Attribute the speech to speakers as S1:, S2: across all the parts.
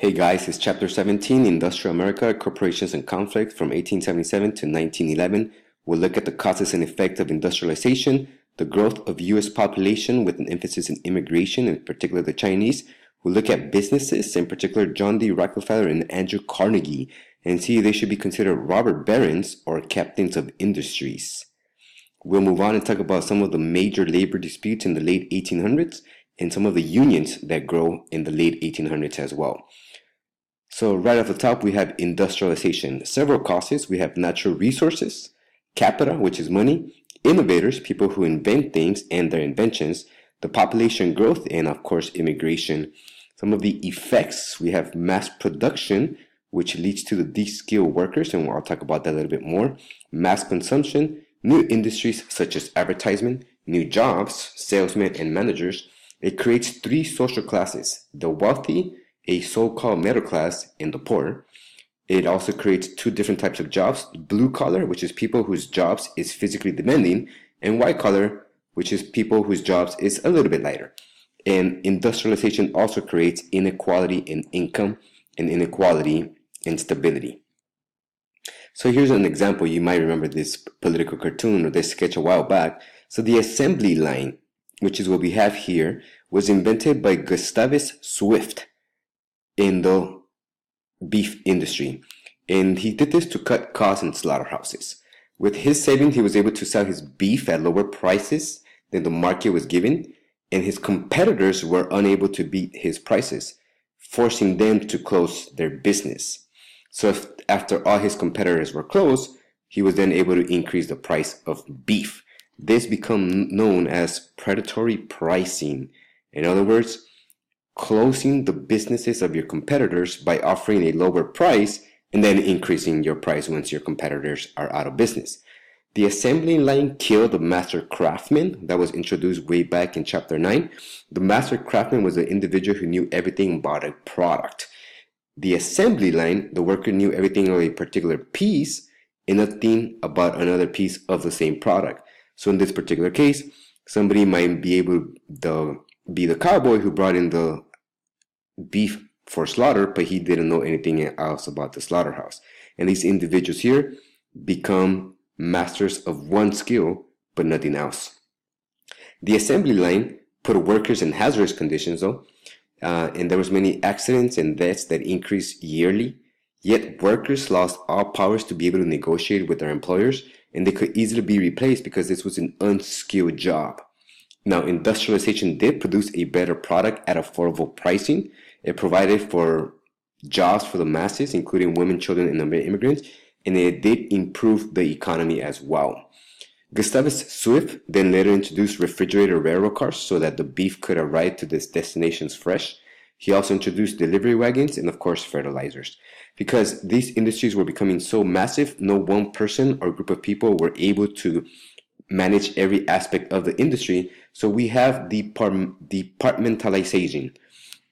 S1: Hey guys, it's Chapter 17, Industrial America, Corporations and Conflict from 1877 to 1911. We'll look at the causes and effects of industrialization, the growth of U.S. population with an emphasis in immigration, in particular the Chinese. We'll look at businesses, in particular John D. Rockefeller and Andrew Carnegie, and see if they should be considered robber barons or captains of industries. We'll move on and talk about some of the major labor disputes in the late 1800s and some of the unions that grow in the late 1800s as well. So right off the top, we have industrialization. Several causes. We have natural resources, capita, which is money, innovators, people who invent things and their inventions, the population growth, and of course, immigration. Some of the effects. We have mass production, which leads to the de-skilled workers, and I'll talk about that a little bit more. Mass consumption, new industries such as advertisement, new jobs, salesmen, and managers. It creates three social classes: the wealthy, a so-called middle class, and the poor. It also creates two different types of jobs: blue collar, which is people whose jobs is physically demanding, and white collar, which is people whose jobs is a little bit lighter. And industrialization also creates inequality in income and inequality in stability. So here's an example. You might remember this political cartoon or this sketch a while back. So the assembly line, which is what we have here, was invented by Gustavus Swift in the beef industry, and he did this to cut costs in slaughterhouses. With his savings, he was able to sell his beef at lower prices than the market was giving, and his competitors were unable to beat his prices, forcing them to close their business. So after all his competitors were closed, he was then able to increase the price of beef. This became known as predatory pricing. In other words, closing the businesses of your competitors by offering a lower price and then increasing your price once your competitors are out of business. The assembly line killed the master craftsman that was introduced way back in chapter 9. The master craftsman was the individual who knew everything about a product. The assembly line, the worker knew everything of a particular piece and nothing about another piece of the same product. So in this particular case, somebody might be able to be the cowboy who brought in the beef for slaughter, but he didn't know anything else about the slaughterhouse. And these individuals here become masters of one skill, but nothing else. The assembly line put workers in hazardous conditions, though, and there was many accidents and deaths that increased yearly. Yet workers lost all powers to be able to negotiate with their employers, and they could easily be replaced because this was an unskilled job. Now, industrialization did produce a better product at affordable pricing. It provided for jobs for the masses, including women, children, and immigrants, and it did improve the economy as well. Gustavus Swift then later introduced refrigerated railroad cars so that the beef could arrive to its destinations fresh. He also introduced delivery wagons and, of course, fertilizers. Because these industries were becoming so massive, no one person or group of people were able to manage every aspect of the industry. So we have departmentalization.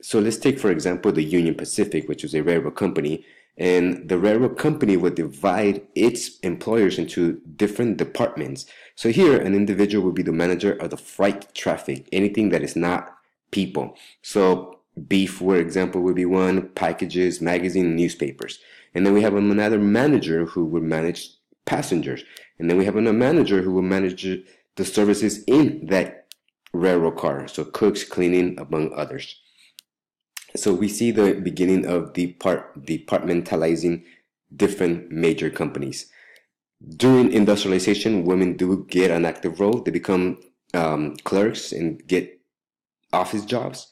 S1: So let's take, for example, the Union Pacific, which was a railroad company. And the railroad company would divide its employers into different departments. So here, an individual would be the manager of the freight traffic, anything that is not people. So beef, for example, would be one, packages, magazine, newspapers. And then we have another manager who would manage passengers. And then we have another manager who will manage the services in that railroad car. So cooks, cleaning, among others. So we see the beginning of departmentalizing different major companies. During industrialization, women do get an active role. They become clerks and get office jobs.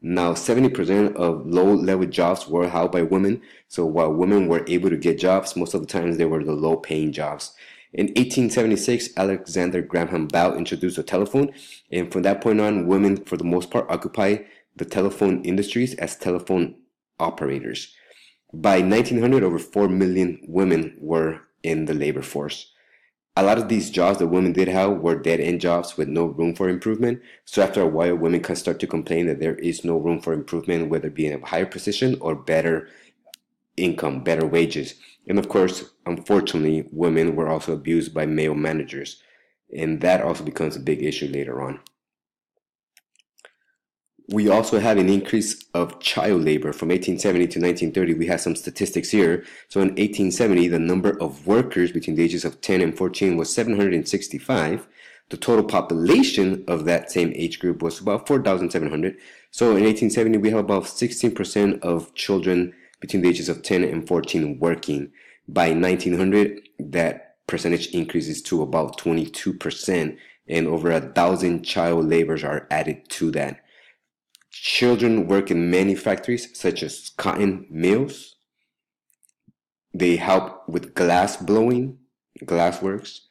S1: Now, 70% of low-level jobs were held by women. So while women were able to get jobs, most of the times they were the low-paying jobs. In 1876, Alexander Graham Bell introduced the telephone, and from that point on, women, for the most part, occupy the telephone industries as telephone operators. By 1900, over 4 million women were in the labor force. A lot of these jobs that women did have were dead-end jobs with no room for improvement. So after a while, women can start to complain that there is no room for improvement, whether it be in a higher position or better income, better wages. And of course, unfortunately, women were also abused by male managers. And that also becomes a big issue later on. We also have an increase of child labor from 1870 to 1930. We have some statistics here. So in 1870, the number of workers between the ages of 10 and 14 was 765. The total population of that same age group was about 4,700. So in 1870, we have about 16% of children between the ages of 10 and 14 working. By 1900, that percentage increases to about 22%, and over 1,000 child laborers are added to that. Children work in many factories, such as cotton mills. They help with glass blowing, glass works.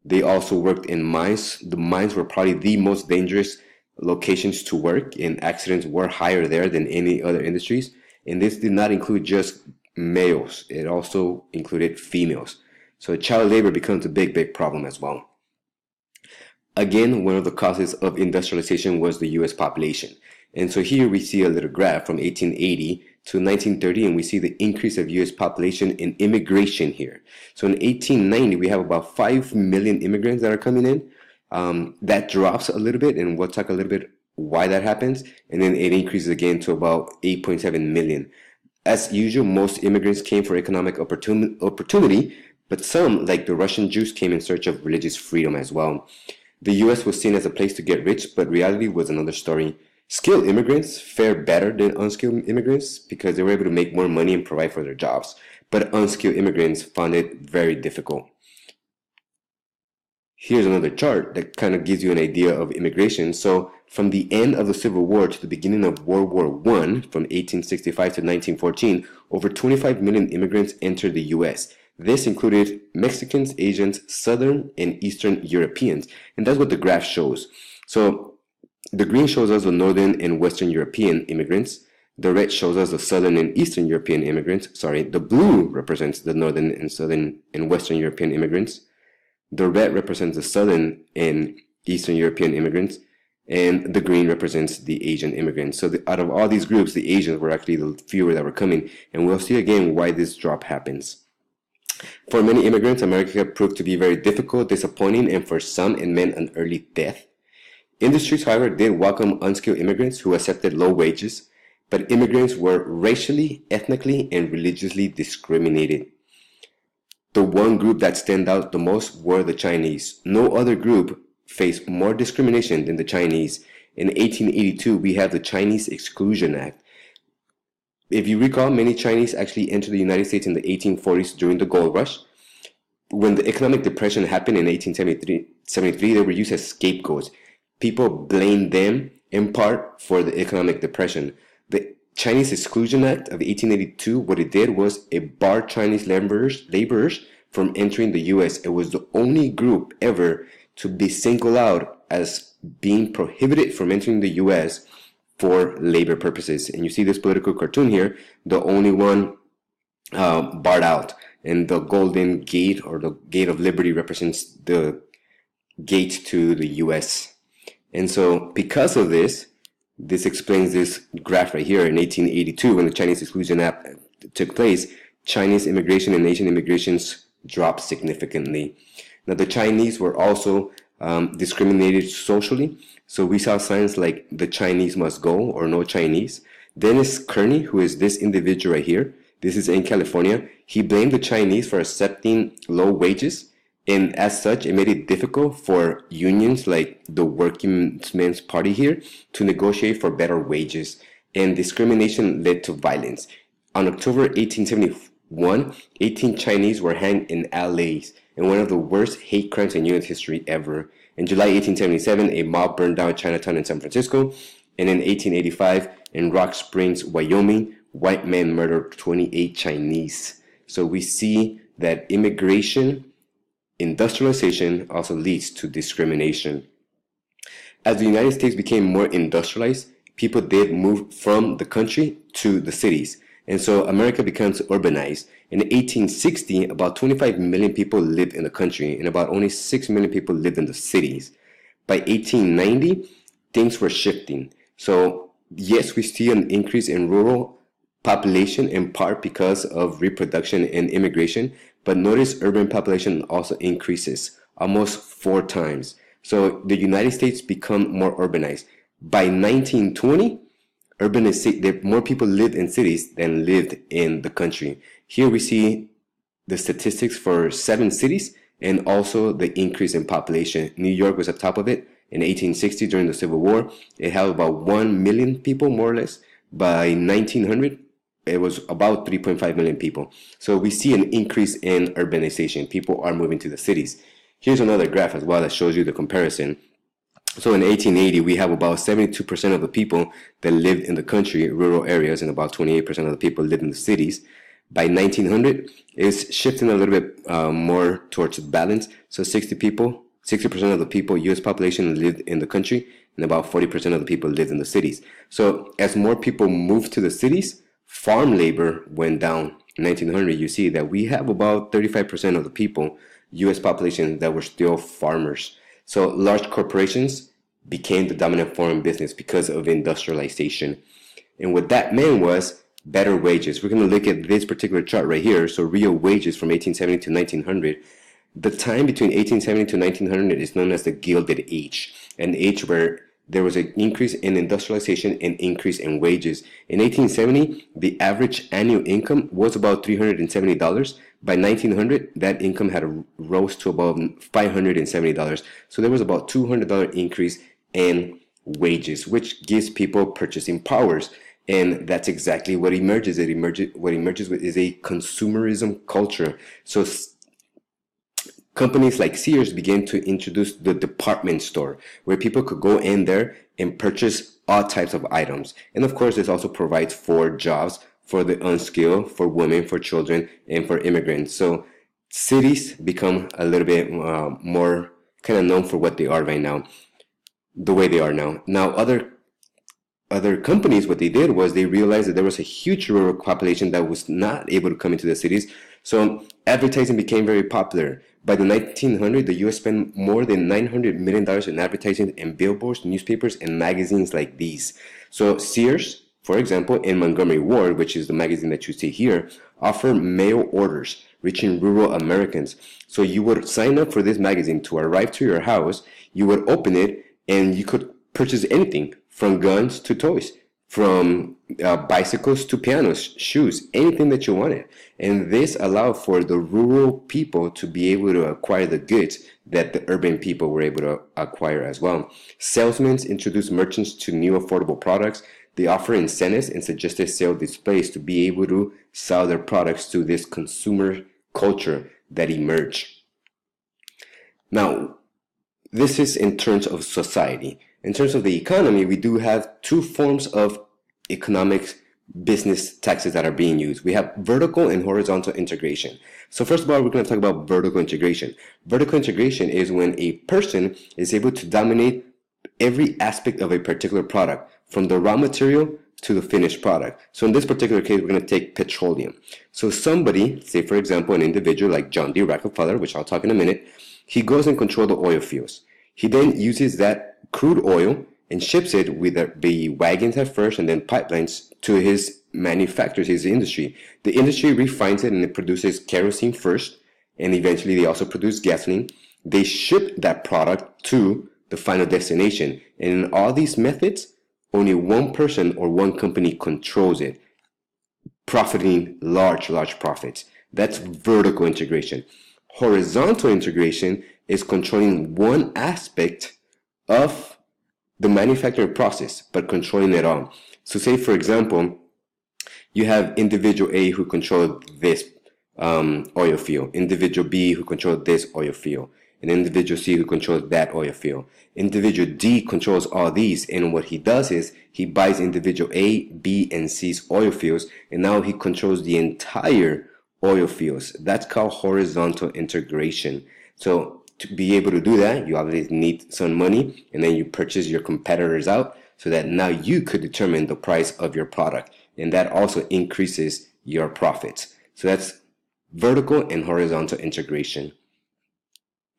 S1: They also worked in mines. The mines were probably the most dangerous locations to work, and accidents were higher there than any other industries. And this did not include just males, it also included females. So child labor becomes a big, big problem as well. Again, one of the causes of industrialization was the US population. And so here we see a little graph from 1880 to 1930, and we see the increase of US population and immigration here. So in 1890, we have about 5 million immigrants that are coming in. That drops a little bit, and we'll talk a little bit why that happens. And then it increases again to about 8.7 million. As usual, most immigrants came for economic opportunity, but some, like the Russian Jews, came in search of religious freedom as well. The US was seen as a place to get rich, but reality was another story. Skilled immigrants fare better than unskilled immigrants because they were able to make more money and provide for their jobs. But unskilled immigrants found it very difficult. Here's another chart that kind of gives you an idea of immigration. So from the end of the Civil War to the beginning of World War I, from 1865 to 1914, over 25 million immigrants entered the US. This included Mexicans, Asians, Southern and Eastern Europeans. And that's what the graph shows. So the green shows us the Northern and Western European immigrants. The red shows us the Southern and Eastern European immigrants. Sorry, the blue represents the Northern and Southern and Western European immigrants. The red represents the Southern and Eastern European immigrants. And the green represents the Asian immigrants. So out of all these groups, the Asians were actually the fewer that were coming. And we'll see again why this drop happens. For many immigrants, America proved to be very difficult, disappointing, and for some, it meant an early death. Industries, however, did welcome unskilled immigrants who accepted low wages, but immigrants were racially, ethnically, and religiously discriminated. The one group that stand out the most were the Chinese. No other group faced more discrimination than the Chinese. In 1882, we have the Chinese Exclusion Act. If you recall, many Chinese actually entered the United States in the 1840s during the gold rush. When the economic depression happened in 1873, they were used as scapegoats. People blamed them in part for the economic depression. The Chinese Exclusion Act of 1882, what it did was it barred Chinese laborers from entering the US. It was the only group ever to be singled out as being prohibited from entering the US for labor purposes. And you see this political cartoon here, the only one barred out. And the Golden Gate, or the Gate of Liberty, represents the gate to the US. And so because of this, this explains this graph right here. In 1882, when the Chinese Exclusion Act took place, Chinese immigration and Asian immigrations dropped significantly. Now, the Chinese were also discriminated socially. So we saw signs like "the Chinese must go" or "no Chinese." Dennis Kearney, who is this individual right here, this is in California, he blamed the Chinese for accepting low wages. And as such, it made it difficult for unions like the Workingmen's Party here to negotiate for better wages. And discrimination led to violence. On October 1871, 18 Chinese were hanged in LA in one of the worst hate crimes in U.S. history ever. In July 1877, a mob burned down Chinatown in San Francisco. And in 1885, in Rock Springs, Wyoming, white men murdered 28 Chinese. So we see that industrialization also leads to discrimination. As the United States became more industrialized, people did move from the country to the cities. And so America becomes urbanized. In 1860, about 25 million people lived in the country, and about only 6 million people lived in the cities. By 1890, things were shifting. So yes, we see an increase in rural population in part because of reproduction and immigration, but notice urban population also increases almost 4 times. So the United States become more urbanized. By 1920, more people lived in cities than lived in the country. Here we see the statistics for 7 cities and also the increase in population. New York was at top of it in 1860 during the Civil War. It had about 1 million people, more or less. By 1900, it was about 3.5 million people. So we see an increase in urbanization. People are moving to the cities. Here's another graph as well that shows you the comparison. So in 1880, we have about 72% of the people that lived in the country, rural areas, and about 28% of the people lived in the cities. By 1900, it's shifting a little bit more towards balance. So 60% of the people, U.S. population, lived in the country, and about 40% of the people lived in the cities. So as more people moved to the cities, farm labor went down. In 1900, you see that we have about 35% of the people, U.S. population, that were still farmers. So large corporations became the dominant form of business because of industrialization. And what that meant was better wages. We're going to look at this particular chart right here. So real wages from 1870 to 1900. The time between 1870 to 1900 is known as the Gilded Age, an age where there was an increase in industrialization and increase in wages. In 1870, the average annual income was about $370. By 1900, that income had rose to about $570. So there was about $200 increase in wages, which gives people purchasing powers. And that's exactly what emerges. What emerges is a consumerism culture. So companies like Sears began to introduce the department store, where people could go in there and purchase all types of items. And of course, this also provides for jobs for the unskilled, for women, for children, and for immigrants. So cities become a little bit more kind of known for what they are right now, the way they are now. Now, other companies, what they did was they realized that there was a huge rural population that was not able to come into the cities. So advertising became very popular. By the 1900s, the U.S. spent more than $900 million in advertising in billboards, newspapers, and magazines like these. So Sears, for example, in Montgomery Ward, which is the magazine that you see here, offer mail orders reaching rural Americans. So you would sign up for this magazine to arrive to your house, you would open it, and you could purchase anything from guns to toys, from bicycles to pianos, shoes, anything that you wanted. And this allowed for the rural people to be able to acquire the goods that the urban people were able to acquire as well. Salesmen introduced merchants to new affordable products. They offer incentives and suggested sale displays to be able to sell their products to this consumer culture that emerged. Now, this is in terms of society. In terms of the economy, we do have two forms of economic business taxes that are being used. We have vertical and horizontal integration. So first of all, we're going to talk about vertical integration. Vertical integration is when a person is able to dominate every aspect of a particular product, from the raw material to the finished product. So in this particular case, we're going to take petroleum. So somebody, say for example, an individual like John D. Rockefeller, which I'll talk in a minute, he goes and controls the oil fields. He then uses that crude oil and ships it with the wagons at first and then pipelines to his manufacturers, his industry. The industry refines it and it produces kerosene first, and eventually they also produce gasoline. They ship that product to the final destination. And in all these methods, only one person or one company controls it, profiting large profits. That's vertical integration. Horizontal integration is controlling one aspect of the manufacturing process, but controlling it all. So say, for example, you have individual A who controls this oil field, individual B who controls this oil field, and individual C who controls that oil field. Individual D controls all these, and what he does is he buys individual A, B, and C's oil fields, and now he controls the entire oil fields. That's called horizontal integration. So to be able to do that, you obviously need some money, and then you purchase your competitors out so that now you could determine the price of your product, and that also increases your profits. So that's vertical and horizontal integration.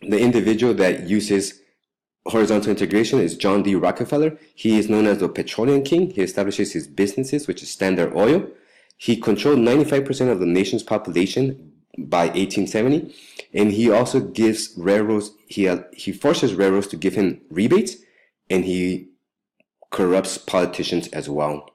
S1: The individual that uses horizontal integration is John D. Rockefeller. He is known as the petroleum king. He establishes his businesses, which is Standard Oil. He controlled 95% of the nation's population by 1870, and he also gives railroads, he forces railroads to give him rebates, and he corrupts politicians as well.